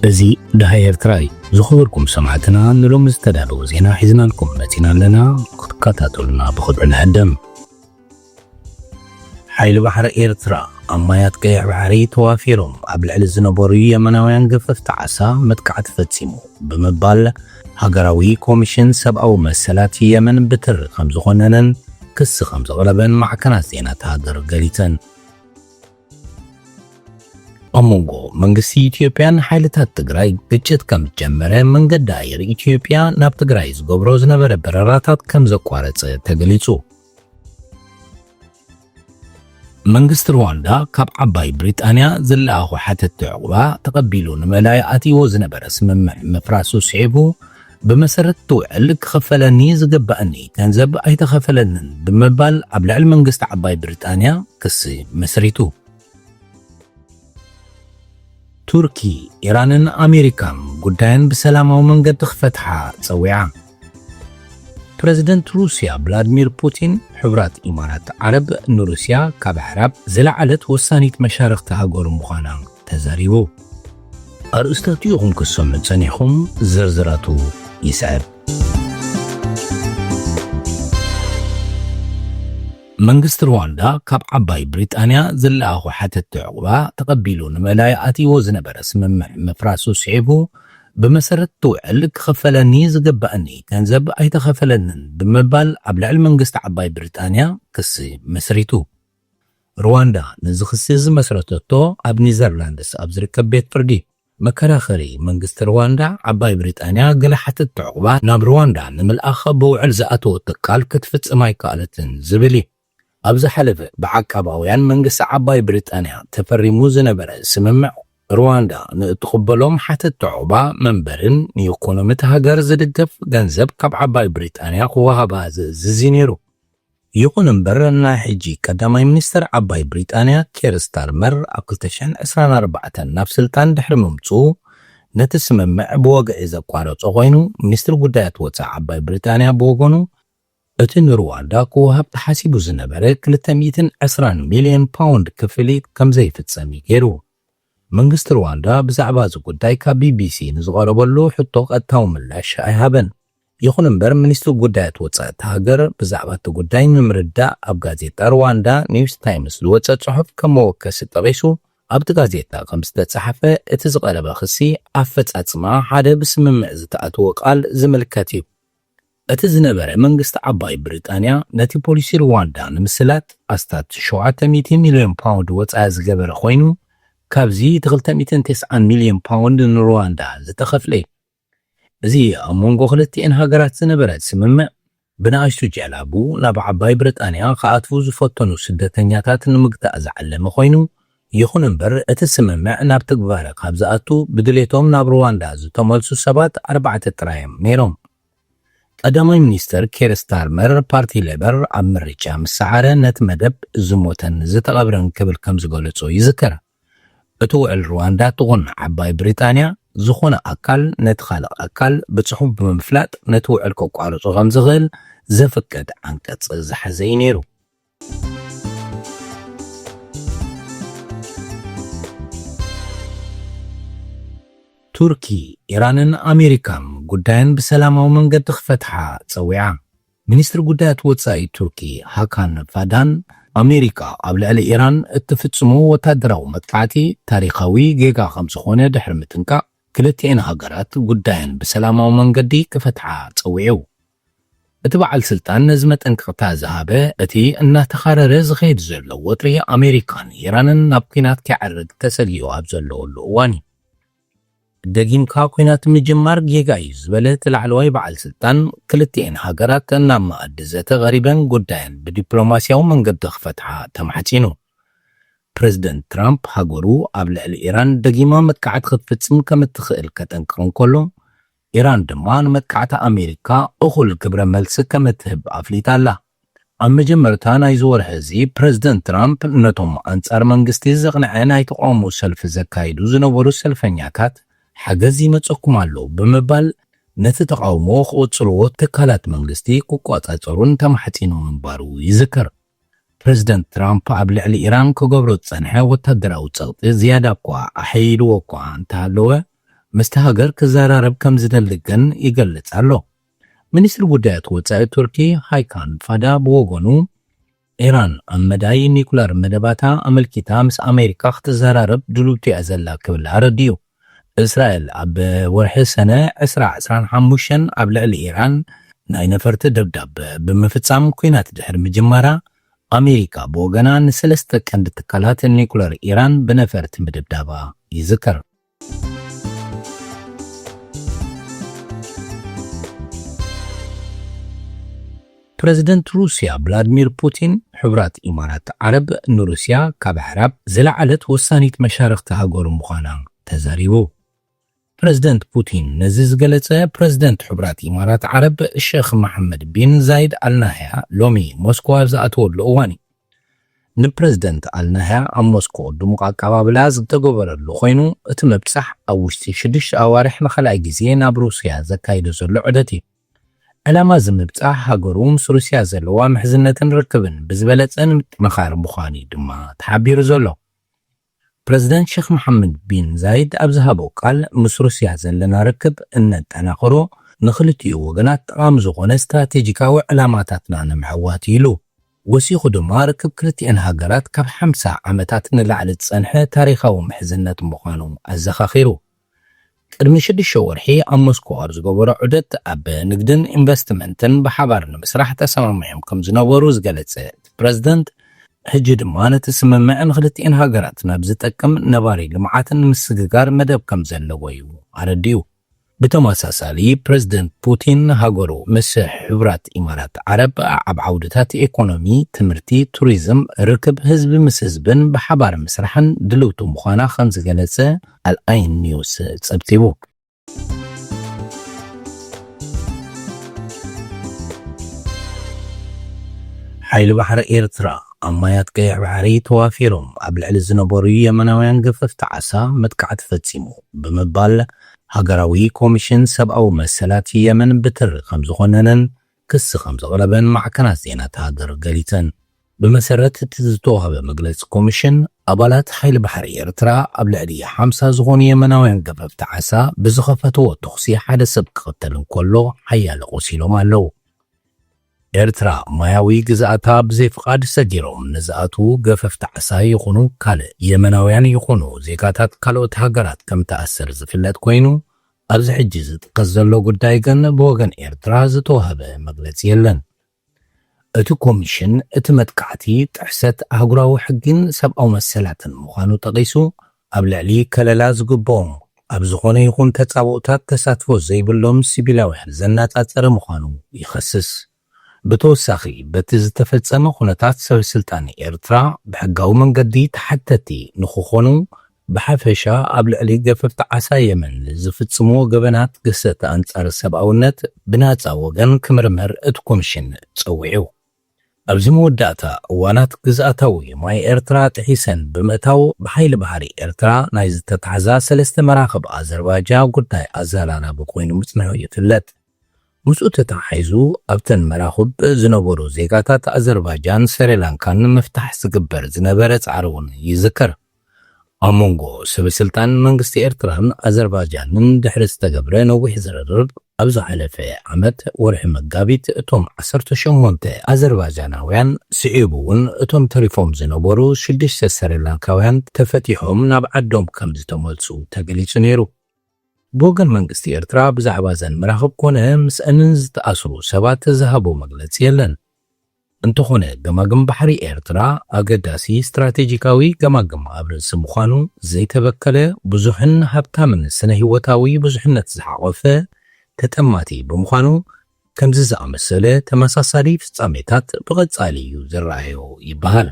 بزي دهير تراي زخوركم سمعتنا نلوم استدالو زينا حزنا لكم متنا لنا قطعتلنا بخضع الهدم حيل بحر إيرترا أمايات قيع بحري توافيرهم قبل على الزنبورية مناوين قفف تعسى متكعت فتسيمو بمبال هقراوي كوميشن سبعو مسلات يمن بتر خمس خننن كس خمس غلبن مع كناس زينات هاجر قليتن أمونغو منغسي إثيوبيان حيلتات تقراي قجت كم تجمره من قد داير إثيوبيا ناب تقراي زقبروز نبر برراتات كم زقوارت تقليتو منغست رواندا كاب عباي بريطانيا زلاخو حتى التعقبة تقبلون ملايقاتي وزنبر اسم مفراسو سعيبو بمسرت توعلك خفلني زقبأني كنزب أي تخفلنن بمبال عبل المنغست عباي بريطانيا كسي مسريتو تركي إيران أمريكان قدان بسلامة ومنقد تخفتها تصويعا بريزيدنت روسيا فلاديمير بوتين حبرات إمارات عرب إن روسيا كبحراب زلعلت وسانيت مشارق تهاجر مخانا تزاريبو أرستاتيوهم كسوم من سنيخم زرزراتو يسعب منغست رواندا كاب عباي بريطانيا زلاخو حتى التعقبة تقبلون ملايقاتي وزنبر اسم مفراسو سعيبو بمسرت توعلك خفلني زقبأني كنزب أي تخفلنن بمبال عبل المنغست عباي بريطانيا كسي مسريتو رواندا نزخسيز مسرتتو اب نيزرلاندس اب زركب بيت فردي مكراخري منغست رواندا عباي بريطانيا قلحت التعقبة ناب رواندا نملأخ بوعل زأتو تقال كتفت اماي قالتن زبلي أبز حلف بعقباويان منغست عباي بريطانيا تفرمو زنبر سممع رواندا نتقبلهم حتى التعقبة منبرن يكونوا متهاجر زدقف جنزب كاب عباي بريطانيا قوها باز زينيرو يكون مبرنا حجي قدامي منستر عباي بريطانيا كير ستارمر أقلتشان 24 نفس سلطان دحر ممصو نتسممع بوغ إذا قارو غوينو منستر قدايات وطا عباي بريطانيا بوغونو اتن رواندا قوها بتحاسيبو زنبرة 320 مليون باوند كفليت كم زي فتسامي كيرو منغست رواندا بزعبا زقداي كبي بي سي نزغربلو حطو قدتاو ملاش ايهابن يخون امبر منستر قدايات وطا تهاجر بزعبا تقداي نمردا اب غازيتا رواندا نيوز تايمز لوطا صحف كموكس طبيسو اب غازيتا خمسة صحفة اتزغربا خسي افصاصما حدا بسممع زتاتو قال زملكاتي اتزنبر منغست عباي بريطانيا نتي بوليسي رواندا نمسلات استات 700 مليون باوند وطا زغبر خوينو كابزي 390 مليون باوند رواندا زتخفلي زي امونغو خلتين هاجرات زنبرات سممع بناشتو جعلابو ناب عباي بريطانيا خاطفو زفوتنو سدتنياتات نمقتا زعلم خوينو يخون امبر اتسممع ناب تقبار قابزاتو بدليتهم ناب رواندا زتملسو سبات 4 ترايم نيروم قدامي منستر كير ستارمر بارتي ليبر عمريكا مسعارة نت مدب زموتن زتقبرن كبل كم زغولتو يذكر اتوعل رواندا تغن عباي بريطانيا زخون أكل نتخالق أكل بتصحب بمفلات نتوعل كوكوارتو غمزغل زفكد عنكت زحزينيرو تركي إيران أمريكان قدان بسلامة ومنقد تخفتها تصويعا منستر قدات وطاي تركي هاكان فادان أمريكا قبل على إيران اتفتسمو وتدرو مدفعتي تاريخوي جيجا 5 خونة دحر متنكا كلتين هاجرات قدان بسلامة ومنقدي كفتحها تصويعو اتبع السلطان نزمت انقطاع ذهابه اتي انه تخرر زخيد زلو وطري أمريكان إيران نابقينات كعرق تسليو أبزلو اللواني دقين كاكوينات مجمار جيجايز بلت العلوي بعل سلطان كلتين هاجرات نام أدزت غريبا قدان بدبلوماسيا ومن قد فتحها تمحتينو بريزيدنت ترامب هاجرو قبل الإيران دقيما متكعت خطفت سم كمتخيل كتنكرون كله إيران دمان متكعت أمريكا أخل كبر ملس كمتهب أفليت الله أما جمرتان يزور هزي بريزيدنت ترامب نتوم أنصار منغستي زغنعنا يتقومو سلف زكايدو زنورو سلفنياكات حجزي متصكم علو بمبال نتتقاومو خوصلو تكالات منغستي كوكواتاصرون تمحتينو منبارو يذكر بريزيدنت ترامب قبل على إيران كجبرو تصنحه وتدرو تصوت زيادة قوى أحيلو قوى انتهلوه مستهاجر كزارارب كم زدلقن يقلت علو ሚኒስትር ጉዳያት ወፃኢ ቱርኪ ሃይካን ፋዳ ብወገኑ ኢራን ኣብ መዳይ ኒኩለር መደባታ ኣመልኪታ ምስ ኣሜሪካ ክትዘራረብ ድሉብቲኣ ዘላ ክብል ኣረድዩ እስራኤል ኣብ ወርሒ ሰነ 2025 ኣብ ልዕሊ ኢራን ናይ ነፈርቲ ደብዳበ ብምፍጻም ኩናት ድሕሪ ምጅማራ ኣሜሪካ ብወገና ንሰለስተ ቀንዲ ትካላት ኒኩለር ኢራን ብነፈርቲ ምድብዳባ ይዝከር ፕሬዝደንት ሩሲያ ቭላድሚር ፑቲን ሕብራት ኢማራት ዓረብ ንሩሲያ ካብ ዓረብ ዝለዓለት ወሳኒት መሻርክቲ ሃገሩ ምዃና ተዛሪቡ ፕሬዝደንት ፑቲን ነዚ ዝገለጸ ፕሬዝደንት ሕብራት ኢማራት ዓረብ ሼኽ መሐመድ ቢን ዛይድ አልናህያ ሎሚ ሞስኮ ዝኣተወሉ እዋን ንፕሬዝደንት አልናህያ ኣብ ሞስኮ ድሙቕ ኣቀባብላ ዝተገበረሉ ኮይኑ እቲ መብጻሕ ኣብ ውሽጢ 6 ኣዋርሕ ንኻልኣይ ግዜ ናብ ሩሲያ ዘካይዶ ዘሎ ዑደት እዩ ዕላማ ዝምብጻሕ ሃገሩ ምስ ሩስያ ዘለዋ ምሕዝነትን ርክብን ብዝበለጸን ምጥንኻር ምዃኑ ድማ ተሓቢሩ ዘሎ ፕሬዝደንት ሼኽ መሐመድ ቢን ዛይድ ኣብ ዝሃቦ ቃል ምስ ሩስያ ዘለና ርክብ እነጠናኽሮ ንኽልቲኡ ወገናት ጠቓሚ ዝኾነ ስትራቴጂካዊ ዕላማታትና ንምሕዋት ኢሉ ወሲኹ ድማ ርክብ ክልቲአን ሃገራት ካብ 50 ዓመታት ንላዕሊ ዝጸንሐ ታሪኻዊ ምሕዝነት ምዃኑ ኣዘኻኺሩ ቅድሚ 6 ወርሒ ኣብ ሞስኮ ኣብ ዝገበሮ ዑደት ኣብ ንግድን ኢንቨስትመንትን ብሓባር ንምስራሕ ተሰማሚዖም ከም ዝነበሩ ዝገለጸ ፕሬዝደንት ሕጂ ድማ ነቲ ስምምዕ ንኽልቲአን ሃገራት ናብ ዝጠቅም ነባሪ ልምዓትን ምስግጋር መደብ ከም ዘለዎ እዩ ኣረድዩ ብተመሳሳሊ ፕሬዝደንት ፑቲን ሃገሩ ምስ ሕብራት ኢማራት ዓረብ ኣብ ዓውድታት ኢኮኖሚ ትምህርቲ ቱሪዝም ርክብ ህዝቢ ምስ ህዝብን ብሓባር ምስራሕን ድልውቱ ምዃና ከም ዝገለጸ አልአይን ኒውስ ጸብጺቡ ሓይሊ ባሕሪ ኤርትራ ኣብ ማያት ቀይሕ ባሕሪ ተዋፊሮም ኣብ ልዕሊ ዝነበሩ የመናውያን ገፈፍቲ ዓሳ መጥቃዕቲ ፈጺሙ ብምባል ሃገራዊ ኮሚሽን ሰብኣዊ መሰላት የመን ብትር ከም ዝኾነንን ክስ ከም ዘቕረበን ማዕከናት ዜናት ሃገር ገሊፀን ብመሰረት እቲ ዝተዋህበ መግለፂ ኮሚሽን ኣባላት ሓይሊ ባሕሪ ኤርትራ ኣብ ልዕሊ 50 ዝኾኑ የመናውያን ገፈፍቲ ዓሳ ብዝኸፈትዎ ተኹሲ ሓደ ሰብ ክቕተል እንከሎ ሓያሎ ቆሲሎም ኣለዉ ኤርትራ ማያዊ ግዛእታ ብዘይፍቓድ ሰጊሮም ንዝኣትዉ ገፈፍቲ ዓሳ ይኹኑ ካልእ የመናውያን ይኹኑ ዜጋታት ካልኦት ሃገራት ከም ተኣስር ዝፍለጥ ኮይኑ ኣብዚ ሕጂ ዝጥቀስ ዘሎ ጉዳይ ግን ብወገን ኤርትራ ዝተዋህበ መግለፂ የለን እቲ ኮሚሽን እቲ መጥቃዕቲ ጥሕሰት ኣህጉራዊ ሕግን ሰብኣዊ መሰላትን ምዃኑ ጠቒሱ ኣብ ልዕሊ ከለላ ዝግብኦም ኣብ ዝኾነ ይኹን ተጻብኦታት ተሳትፎ ዘይብሎም ሲቪላውያን ዘነጻጸረ ምዃኑ ይኸስስ ብተወሳኺ በቲ ዝተፈጸመ ኩነታት ሰብ ስልጣን ኤርትራ ብሕጋዊ መንገዲ ተሓተቲ ንኽኾኑ ብሓፈሻ ኣብ ልዕሊ ገፈፍቲ ዓሳ የመን ዝፍጽሞ ገበናት ግሰት ኣንጻር ሰብኣውነት ብናጻ ወገን ክምርመር እቲ ኮሚሽን ጸዊዑ ኣብዚ መወዳእታ እዋናት ግዝኣታዊ ማይ ኤርትራ ጥሒሰን ብምእታው ብሓይሊ ባሕሪ ኤርትራ ናይ ዝተታሕዛ 3 መራኽብ ኣዘርባጃ ጉዳይ ኣዘራራቢ ኮይኑ ምጽናሑ ይፍለጥ ምስኡ ተታሒዙ ኣብተን መራኽብ ዝነበሩ ዜጋታት ኣዘርባጃን ስሪላንካን ምፍታሕ ዝግበር ዝነበረ ጻዕሪ እውን ይዝከር ኣብ መንጎ ሰበስልጣን መንግስቲ ኤርትራን ኣዘርባጃንን ድሕሪ ዝተገብረ ነዊሕ ዝርርብ ኣብ ዝሓለፈ ዓመት ወርሒ መጋቢት እቶም 18 ኣዘርባጃናውያን ስዒቡ እውን እቶም ተሪፎም ዝነበሩ 6 ስሪላንካውያን ተፈቲሖም ናብ ዓዶም ከም ዝተመልሱ ተገሊጹ ነይሩ ብወገን መንግስቲ ኤርትራ ብዛዕባ ዘን መራኽብ ኮነ ምስአንን ዝተኣስሩ ሰባት ዝሃቦ መግለፂ የለን እንተኾነ ገማግም ባሕሪ ኤርትራ ኣገዳሲ ስትራቴጂካዊ ገማግም ኣብ ርእሲ ምዃኑ ዘይተበከለ ብዙሕን ሃብታምን ስነ ህይወታዊ ብዙሕነት ዝሓቆፈ ተጠማቲ ብምዃኑ ከምዚ ዝኣመሰለ ተመሳሳሊ ፍጻሜታት ብቐጻሊ እዩ ዝረኣዮ ይበሃል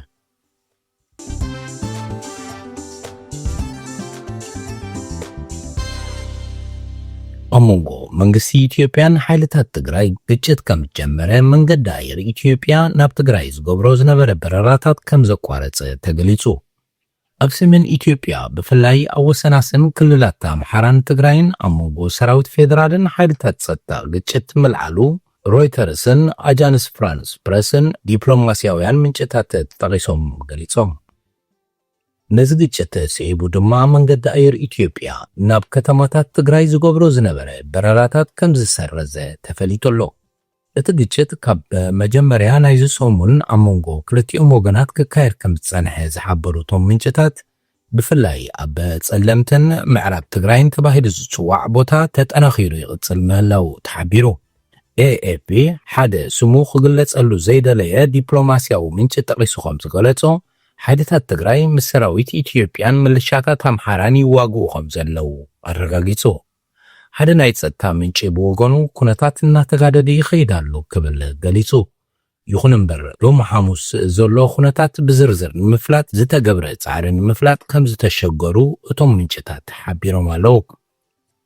ኣሞንጎ መንግስቲ ኢትዮጵያን ሓይልታት ትግራይ ግጭት ከም ጀመረ መንገዲ ኣየር ኢትዮጵያ ናብ ትግራይ ዝገብሮ ዝነበረ በረራታት ከም ዘቋረጸ ተገሊጹ ኣብ ሰሜን ኢትዮጵያ ብፍላይ ኣብ ወሰናስን ክልላት ኣምሓራን ትግራይን ኣሞንጎ ሰራዊት ፌደራልን ሓይልታት ጸጥታ ግጭት ምልዓሉ ሮይተርስን ኣጃንስ ፍራንስ ፕረስን ዲፕሎማስያውያን ምንጭታት ተጠቒሶም ገሊጾም ነዝግጭት ተስዒቡ ድማ መንገዲ ኣየር ኢትዮጵያ ናብ ከተማታት ትግራይ ዝገብሮ ዝነበረ በረራታት ከም ዝሰረዘ ተፈሊጡ ኣሎ። እቲ ግጭት ካብ መጀመርያ ናይዚ ሰሙን ኣብ መንጎ ክልቲኦም ወገናት ክካየድ ከም ዝጸንሐ ዝሓበሩ እቶም ምንጭታት ብፍላይ ኣብ ጸለምትን ምዕራብ ትግራይን ተባሂሉ ዝጽዋዕ ቦታ ተጠናኺሩ ይቕጽል ምህላው ተሓቢሩ። AFP ሓደ ስሙ ክግለጸሉ ዘይደለየ ዲፕሎማስያዊ ምንጭ ጠቒሱ ከም ዝገለጾ ሓይልታት ትግራይ ምስ ሰራዊት ኢትዮጵያን ምልሻታት ኣምሓራን ይዋግኡ ከም ዘለው ኣረጋጊጹ። ሓደ ናይ ጸጥታ ምንጭ ብወገኑ ኩነታት እናተጋደደ ይኸይድ ኣሎ ክብል ገሊጹ። ይኹን እምበር ሎሚ ሐሙስ ዘሎ ኩነታት ብዝርዝር ንምፍላጥ ዝተገብረ ጻዕሪ ንምፍላጥ ከም ዝተሸገሩ እቶም ምንጭታት ሓቢሮም ኣለው።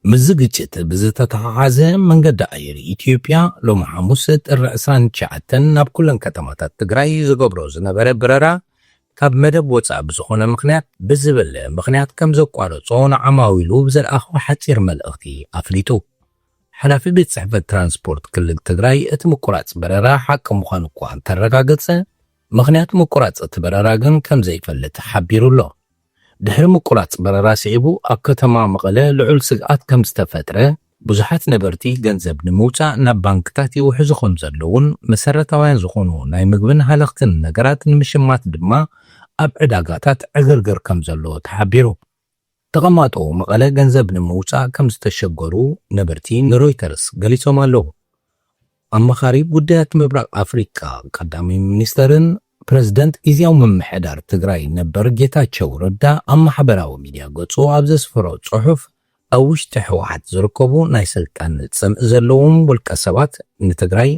ምዝ ግጭት ብዝተተሓሓዘ መንገዲ ኣየር ኢትዮጵያ ሎሚ ሐሙስ ጥሪ 29 ናብ ኩለን ከተማታት ትግራይ ዝገብሮ ዝነበረ በረራ ካብ መደብ ወፃእ ብዝኾነ ምክንያት ብዝብል ምክንያት ከም ዘቋረጾ ንዓማዊሉ ብዘለኣኸ ሓፂር መልእኽቲ ኣፍሊጡ። ሓላፊ ቤት ጽሕፈት ትራንስፖርት ክልል ትግራይ እቲ ምቁራጽ በረራ ሓቂ ምዃኑ እኳ እንተረጋገጸ ምክንያት ምቁራጽ እቲ በረራ ግን ከም ዘይፈልጥ ሓቢሩ ኣሎ። ድሕሪ ምቁራጽ በረራ ስዒቡ ኣብ ከተማ መቐለ ልዑል ስግኣት ከም ዝተፈጥረ ብዙሓት ነበርቲ ገንዘብ ንምውፃእ ናብ ባንክታት ይውሕዙ ከም ዘለውን መሰረታውያን ዝኾኑ ናይ ምግብን ሃለኽትን ነገራት ንምሽማት ድማ ኣብ ዕዳጋታት ዕግርግር ከም ዘሎ ተሓቢሩ። ተቐማጦ መቐለ ገንዘብ ንምውፃእ ከም ዝተሸገሩ ነበርቲ ንሮይተርስ ገሊጾም ኣለዉ። ኣመኻሪ ጉዳያት ምብራቕ ኣፍሪካ ቀዳሚ ሚኒስተርን ፕሬዝደንት ጊዜያዊ ምምሕዳር ትግራይ ነበር ጌታቸው ረዳ ኣብ ማሕበራዊ ሚድያ ገጹ ኣብ ዘስፈሮ ጽሑፍ ኣብ ውሽጢ ሕወሓት ዝርከቡ ናይ ስልጣን ጽምኢ ዘለዎም ውልቀ ሰባት ንትግራይ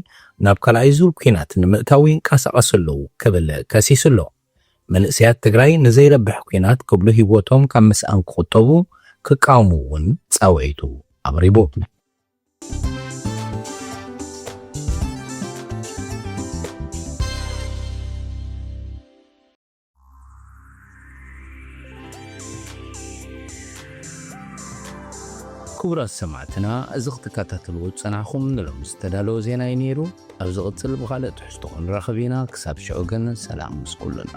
ናብ ካልኣይ ዙር ኩናት ንምእታዊ ይንቀሳቐሱ ኣለዉ ክብል ከሲሱ ኣሎ። መንእሰያት ትግራይ ንዘይረብሕ ኩናት ክብሉ ሂወቶም ካብ ምስኣን ክቁጠቡ ክቃወሙ እውን ጻውዒቱ ኣቕሪቡ። ክቡራት ሰማዕትና እዚ ክትከታተልዎ ዝጸናሕኹም ንሎም ዝተዳለወ ዜና እዩ ነይሩ። ኣብ ዝቕጽል ብኻልእ ትሕዝቶ ክንራኸብ ኢና። ክሳብ ሽዑ ግን ሰላም ምስ ኩሉና።